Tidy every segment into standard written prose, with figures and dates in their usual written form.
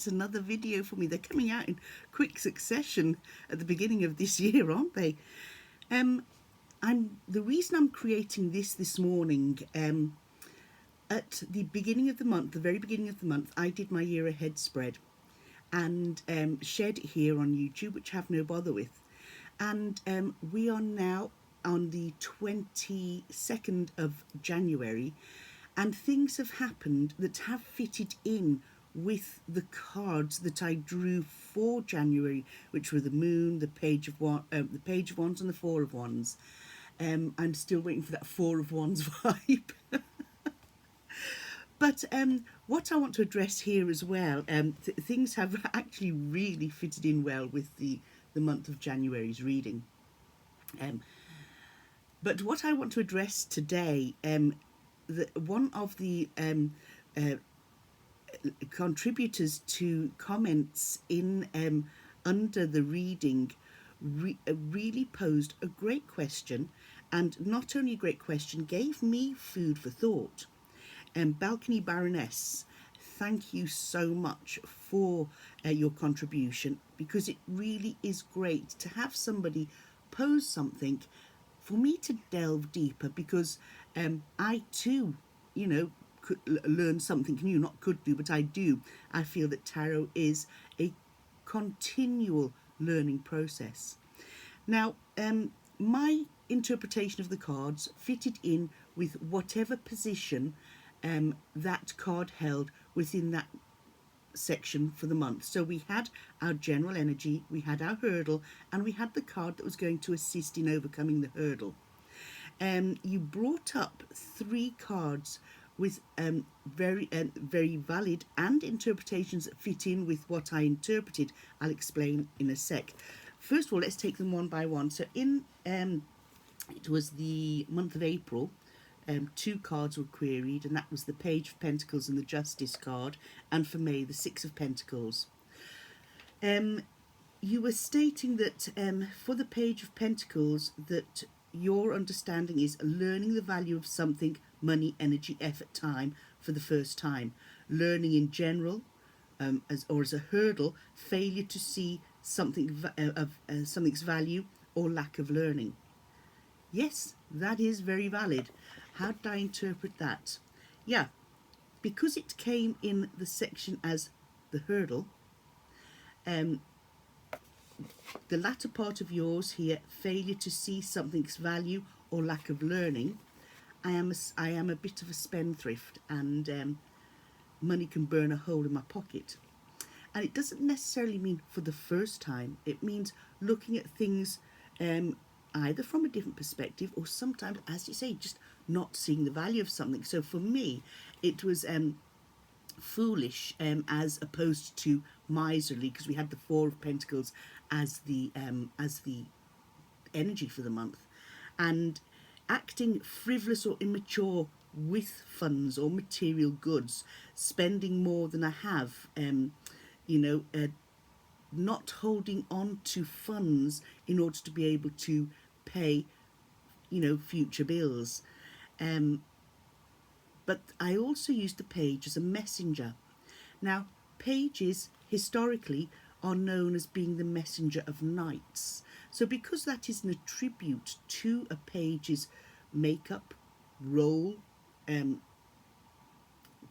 it's another video for me. They're coming out in quick succession at the beginning of this year, aren't they? The reason I'm creating this morning, at the beginning of the month, the very beginning of the month, I did my year ahead spread and shared it here on YouTube, which I have no bother with. And we are now on the 22nd of January, and things have happened that have fitted in with the cards that I drew for January, which were the Moon, the Page of Wands, and the Four of Wands. I'm still waiting for that Four of Wands vibe. But what I want to address here as well, things have actually really fitted in well with the month of January's reading. But what I want to address today, one of the contributors to comments in under the reading really posed a great question, and not only a great question, gave me food for thought. Balcony Baroness, thank you so much for your contribution, because it really is great to have somebody pose something for me to delve deeper, because I too, could learn something new. Not could do, but I do. I feel that tarot is a continual learning process. Now, my interpretation of the cards fitted in with whatever position that card held within that section for the month. So we had our general energy, we had our hurdle, and we had the card that was going to assist in overcoming the hurdle. You brought up 3 cards with very valid and interpretations that fit in with what I interpreted. I'll explain in a sec. First of all, let's take them one by one. So in it was the month of April, 2 cards were queried, and that was the Page of Pentacles and the Justice card, and for May the 6 of Pentacles. You were stating that for the Page of Pentacles, that your understanding is learning the value of something, money, energy, effort, time, for the first time. Learning in general, as a hurdle, failure to see something something's value or lack of learning. Yes, that is very valid. How did I interpret that? Yeah, because it came in the section as the hurdle, the latter part of yours here, failure to see something's value or lack of learning. I am a bit of a spendthrift, and money can burn a hole in my pocket. And it doesn't necessarily mean for the first time. It means looking at things either from a different perspective, or sometimes, as you say, just not seeing the value of something. So for me, it was foolish as opposed to miserly, because we had the Four of Pentacles as the energy for the month, and acting frivolous or immature with funds or material goods, spending more than I have, not holding on to funds in order to be able to pay, future bills. But I also used the page as a messenger. Now, pages historically are known as being the messenger of knights. So because that is an attribute to a page's makeup, role,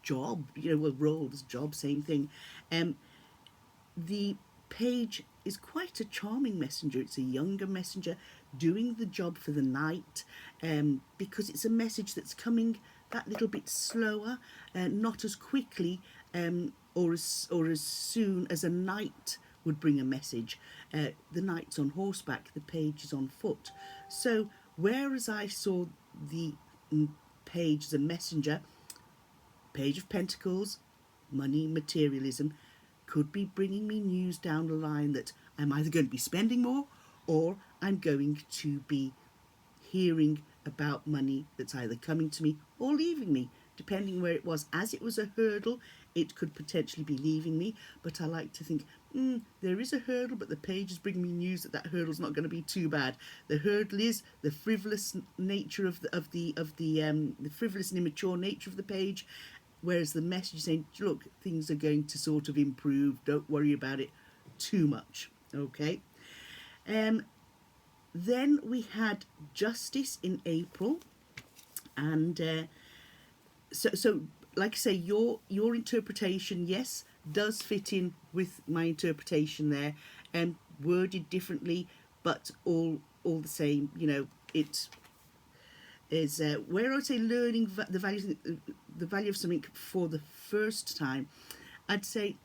job, roles, job, same thing. The page is quite a charming messenger. It's a younger messenger doing the job for the knight, because it's a message that's coming that little bit slower, not as quickly or as soon as a knight would bring a message. The knight's on horseback, the page is on foot. So whereas I saw the page as a messenger, Page of Pentacles, money, materialism, could be bringing me news down the line that I'm either going to be spending more, or I'm going to be hearing about money that's either coming to me or leaving me, depending where it was. As it was a hurdle, it could potentially be leaving me, but I like to think, there is a hurdle, but the page is bringing me news that hurdle's not going to be too bad. The hurdle is the frivolous nature of the frivolous and immature nature of the page, whereas the message is saying, look, things are going to sort of improve, don't worry about it too much. Okay. Then we had Justice in April, and so like I say, your interpretation, yes, does fit in with my interpretation there, and worded differently, but all the same. It is where I would say learning the value of something for the first time. I'd say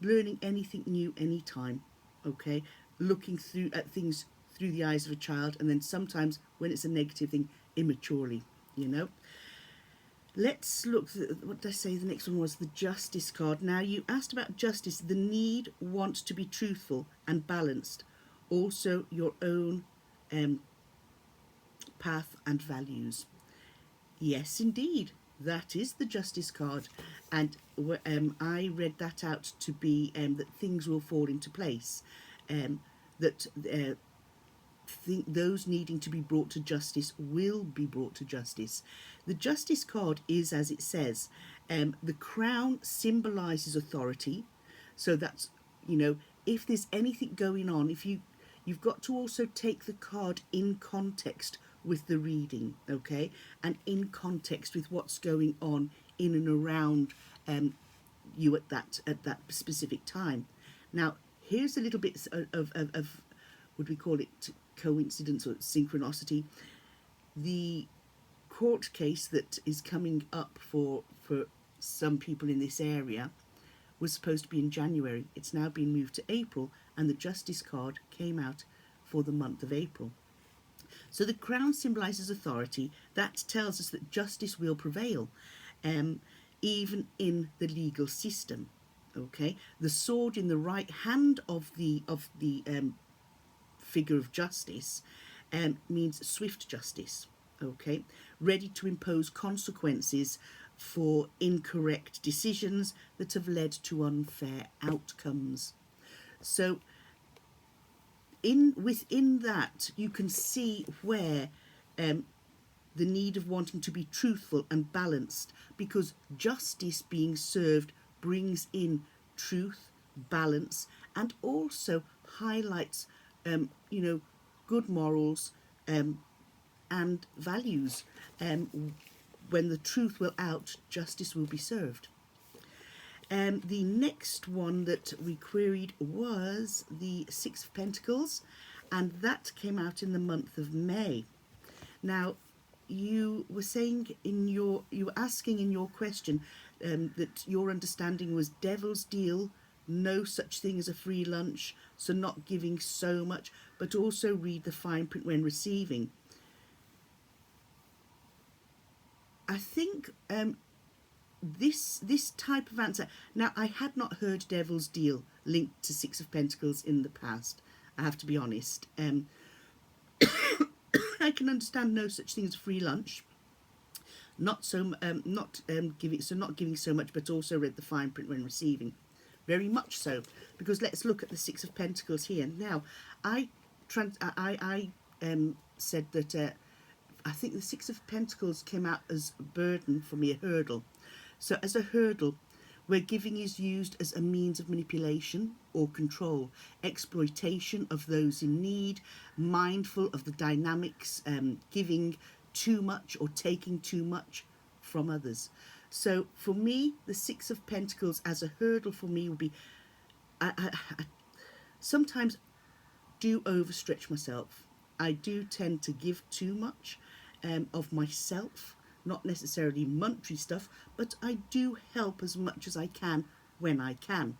learning anything new anytime. Okay, looking through at things through the eyes of a child, and then sometimes when it's a negative thing, immaturely. Let's look. What did I say? The next one was the justice card. Now, you asked about justice, the need, want to be truthful and balanced. Also, your own path and values. Yes, indeed. That is the justice card. And I read that out to be that things will fall into place. That those needing to be brought to justice will be brought to justice. The justice card is, as it says, the crown symbolises authority. So that's, if there's anything going on, if you've got to also take the card in context with the reading, okay, and in context with what's going on in and around you at that specific time. Now, here's a little bit of would we call it coincidence or synchronicity? The court case that is coming up for some people in this area was supposed to be in January. It's now been moved to April, and the justice card came out for the month of April. So the crown symbolises authority. That tells us that justice will prevail, even in the legal system. Okay, the sword in the right hand of the figure of justice means swift justice. Okay, ready to impose consequences for incorrect decisions that have led to unfair outcomes. So within that, you can see where the need of wanting to be truthful and balanced, because justice being served brings in truth, balance, and also highlights good morals and values. When the truth will out, justice will be served. The next one that we queried was the Six of Pentacles, and that came out in the month of May. Now, you were saying you were asking in your question that your understanding was Devil's Deal, no such thing as a free lunch, so not giving so much, but also read the fine print when receiving. I think this type of answer. Now, I had not heard Devil's Deal linked to Six of Pentacles in the past, I have to be honest. I can understand no such thing as free lunch. Not giving so much, but also read the fine print when receiving. Very much so, because let's look at the Six of Pentacles here. Now, I said that I think the Six of Pentacles came out as a burden for me, a hurdle. So as a hurdle, where giving is used as a means of manipulation or control, exploitation of those in need, mindful of the dynamics, giving too much or taking too much from others. So for me, the Six of Pentacles as a hurdle for me would be, I sometimes do overstretch myself. I do tend to give too much of myself, not necessarily monetary stuff, but I do help as much as I can when I can.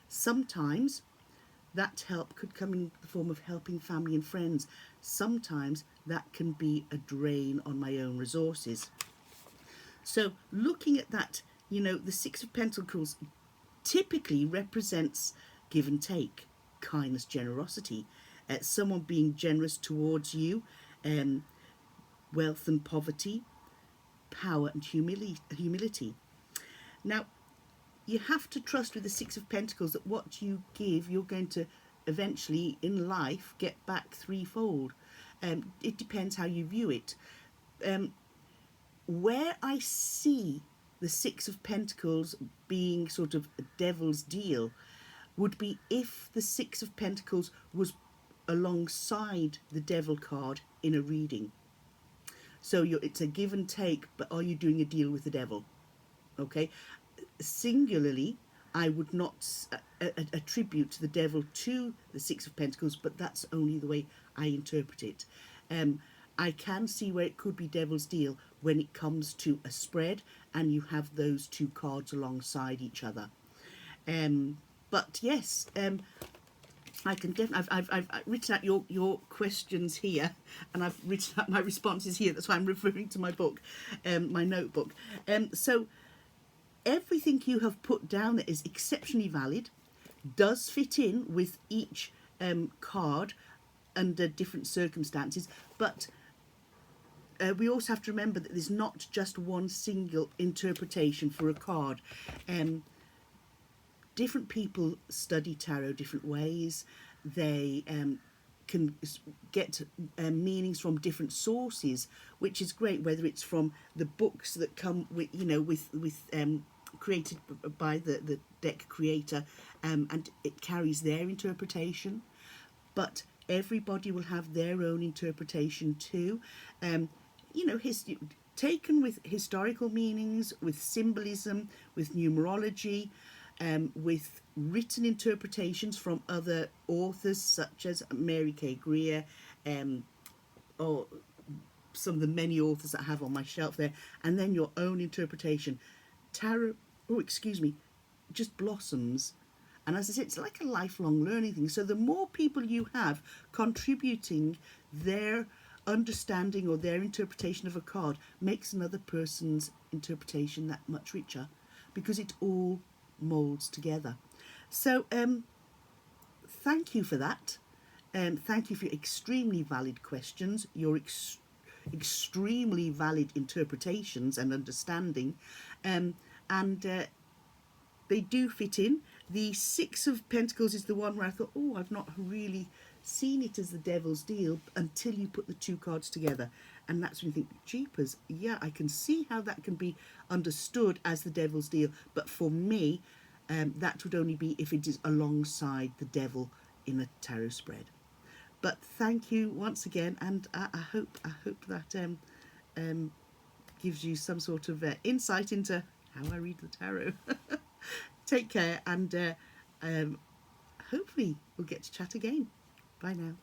Sometimes that help could come in the form of helping family and friends. Sometimes that can be a drain on my own resources. So looking at that, the Six of Pentacles typically represents give and take, kindness, generosity, someone being generous towards you, wealth and poverty, power and humility. Now, you have to trust with the Six of Pentacles that what you give, you're going to eventually in life get back threefold. It depends how you view it. Where I see the Six of Pentacles being sort of a devil's deal would be if the Six of Pentacles was alongside the devil card in a reading. So it's a give and take, but are you doing a deal with the devil? Okay. Singularly, I would not attribute the devil to the Six of Pentacles, but that's only the way I interpret it. I can see where it could be devil's deal when it comes to a spread and you have those two cards alongside each other. But yes, I can definitely. I've written out your questions here, and I've written out my responses here. That's why I'm referring to my book, my notebook. So everything you have put down that is exceptionally valid does fit in with each card under different circumstances, but we also have to remember that there's not just one single interpretation for a card. Different people study tarot different ways. They can get meanings from different sources, which is great, whether it's from the books that come with, created by the deck creator, and it carries their interpretation, but everybody will have their own interpretation too. Taken with historical meanings, with symbolism, with numerology, with written interpretations from other authors such as Mary K. Greer, or some of the many authors that I have on my shelf there, and then your own interpretation. Tarot, just blossoms. And as I said, it's like a lifelong learning thing. So the more people you have contributing their understanding or their interpretation of a card makes another person's interpretation that much richer, because it all molds together. So thank you for that. Thank you for your extremely valid questions, your extremely valid interpretations and understanding, and they do fit in. The Six of Pentacles is the one where I thought, oh, I've not really seen it as the devil's deal until you put the two cards together. And that's when you think, jeepers, yeah, I can see how that can be understood as the devil's deal. But for me, that would only be if it is alongside the devil in a tarot spread. But thank you once again, and I hope that gives you some sort of insight into how I read the tarot. Take care, and hopefully we'll get to chat again. Bye now.